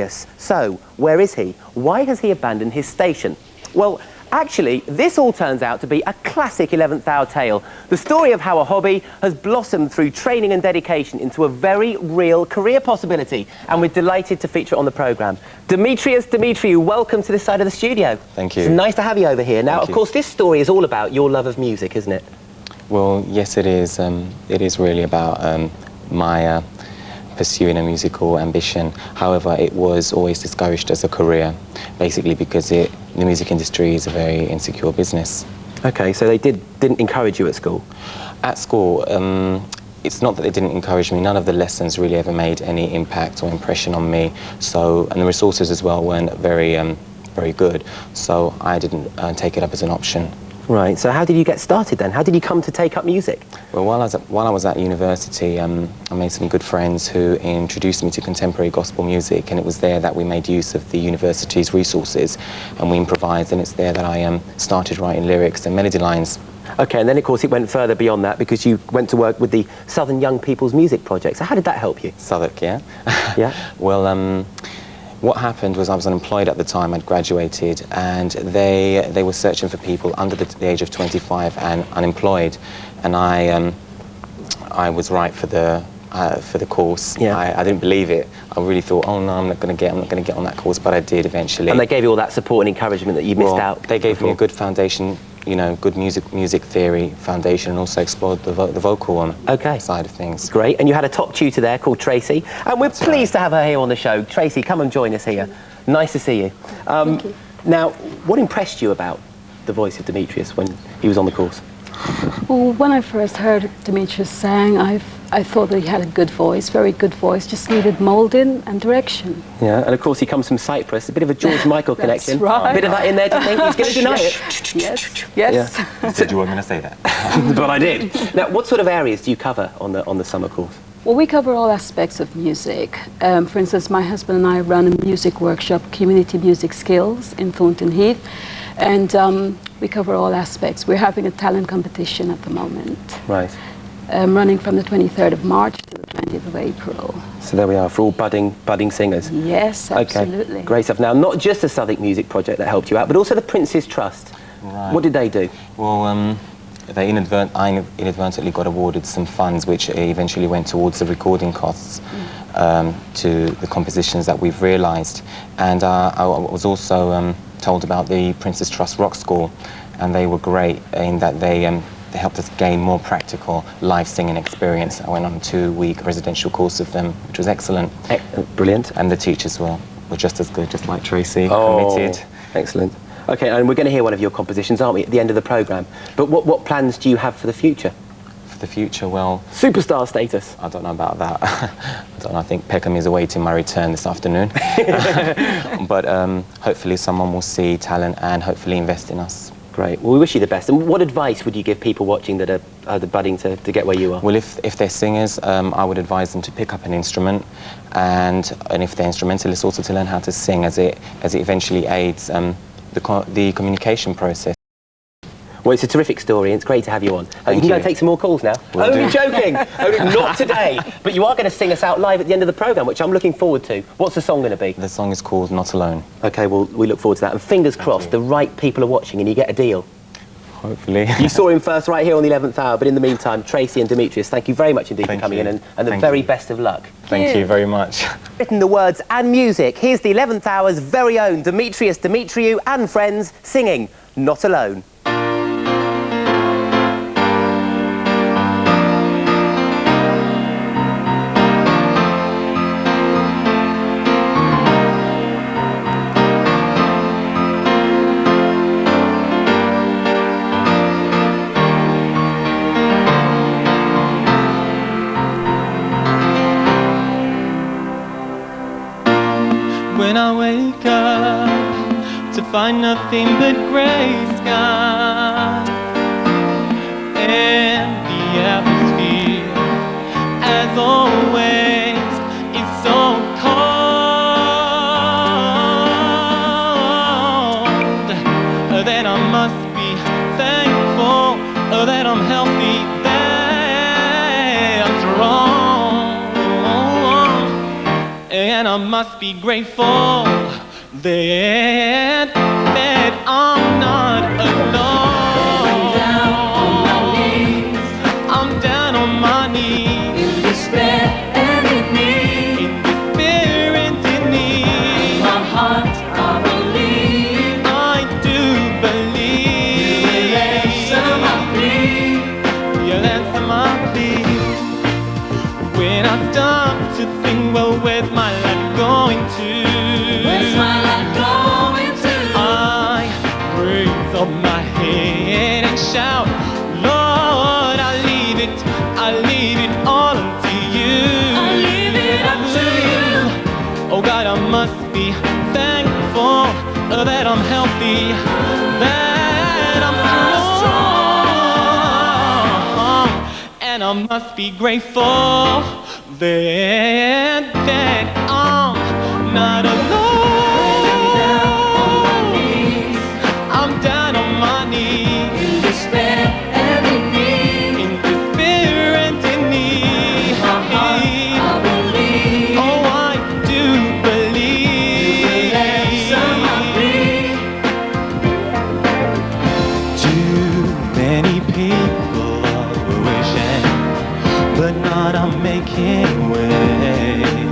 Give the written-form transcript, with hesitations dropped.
Yes. So, where is he? Why has he abandoned his station? Well, actually, this all turns out to be a classic 11th hour tale. The story of how a hobby has blossomed through training and dedication into a very real career possibility. And we're delighted to feature it on the programme. Demetrios, welcome to this side of the studio. Thank you. It's nice to have you over here. Now, Thank of course, this story is all about your love of music, isn't it? Well, yes, it is. It is really about my pursuing a musical ambition. However, it was always discouraged as a career, basically because the music industry is a very insecure business. Okay, so they didn't encourage you at school? At school, it's not that they didn't encourage me. None of the lessons really ever made any impact or impression on me. So, and the resources as well weren't very good. So I didn't take it up as an option. Right, so how did you get started then? How did you come to take up music? Well, while I was at university, I made some good friends who introduced me to contemporary gospel music, and it was there that we made use of the university's resources, and we improvised, and it's there that I started writing lyrics and melody lines. Okay, and then of course it went further beyond that because you went to work with the Southern Young People's Music Project. So how did that help you? Southwark, yeah? Yeah? Well, what happened was I was unemployed at the time. I'd graduated, and they were searching for people under the age of 25 and unemployed, and I was right for the course. Yeah. I didn't believe it. I really thought, oh no, I'm not going to get on that course, but I did eventually. And they gave you all that support and encouragement that you missed out. They gave me a good foundation, you know, good music theory foundation, and also explored the vocal side of things. Great, and you had a top tutor there called Tracey, and we're pleased to have her here on the show. Tracey, come and join us here. Nice to see you. Thank you. Now, what impressed you about the voice of Demetrios when he was on the course? Well, when I first heard Demetrios sing, I thought that he had a good voice, very good voice, just needed moulding and direction. Yeah, and of course he comes from Cyprus, a bit of a George Michael connection. Right. A bit of that in there, do you think? He's going to deny it. Yes, yes. Yeah. Did you want me to say that? But I did. Now, what sort of areas do you cover on the summer course? Well, we cover all aspects of music. For instance, my husband and I run a music workshop, Community Music Skills, in Thornton Heath, and we cover all aspects. We're having a talent competition at the moment. Right. Running from the 23rd of March to the 20th of April. So there we are, for all budding singers. Yes, absolutely. Okay, great stuff. Now, not just the Southwark Music Project that helped you out, but also the Prince's Trust. Right. What did they do? Well, I inadvertently got awarded some funds which eventually went towards the recording costs to the compositions that we've realised. And I was also told about the Prince's Trust Rock School, and they were great in that they helped us gain more practical live singing experience. I went on a 2-week residential course with them, which was excellent. Brilliant. And the teachers were just as good, just like Tracey, committed. Excellent. Okay, and we're going to hear one of your compositions, aren't we, at the end of the programme? But what plans do you have for the future? For the future, well... Superstar status. I don't know about that. I think Peckham is awaiting my return this afternoon. But hopefully someone will see talent and hopefully invest in us. Great. Well, we wish you the best. And what advice would you give people watching that are budding to get where you are? Well, if they're singers, I would advise them to pick up an instrument, and if they're instrumentalists, also to learn how to sing, as it eventually aids the communication process. Well, it's a terrific story, and it's great to have you on. You can go and take some more calls now. Will do. Only joking. Only not today. But you are going to sing us out live at the end of the programme, which I'm looking forward to. What's the song going to be? The song is called Not Alone. OK, well, we look forward to that. And fingers crossed, the right people are watching and you get a deal. Hopefully. You saw him first right here on the 11th hour, but in the meantime, Tracey and Demetrios, thank you very much indeed for coming in, and the very best of luck. Thank you very much. Written the words and music, here's the 11th hour's very own Demetrios Demetriou and friends singing Not Alone. When I wake up to find nothing but grey sky, and the atmosphere, as always, is so cold, then I must be thankful that I'm healthy, that I'm strong. then I must be grateful that I'm not alone. Down on my knees, I'm down on my knees. in despair and in need. In despair and in need. In my heart, I believe I do believe you will answer my plea. You'll answer my plea. When I stop to think, well, where's my life going to? Where's my life going to? I raise up my head and shout, Lord, I leave it all to you. I leave it up to you. Oh God, I must be thankful that I'm healthy, that I'm strong, and I must be grateful that I'm not alone. I'm down on my knees. In despair and in need. In despair and in need. My heart, I believe Oh, I do believe. you will answer my plea. Too many people are wishing, but not I'm making way.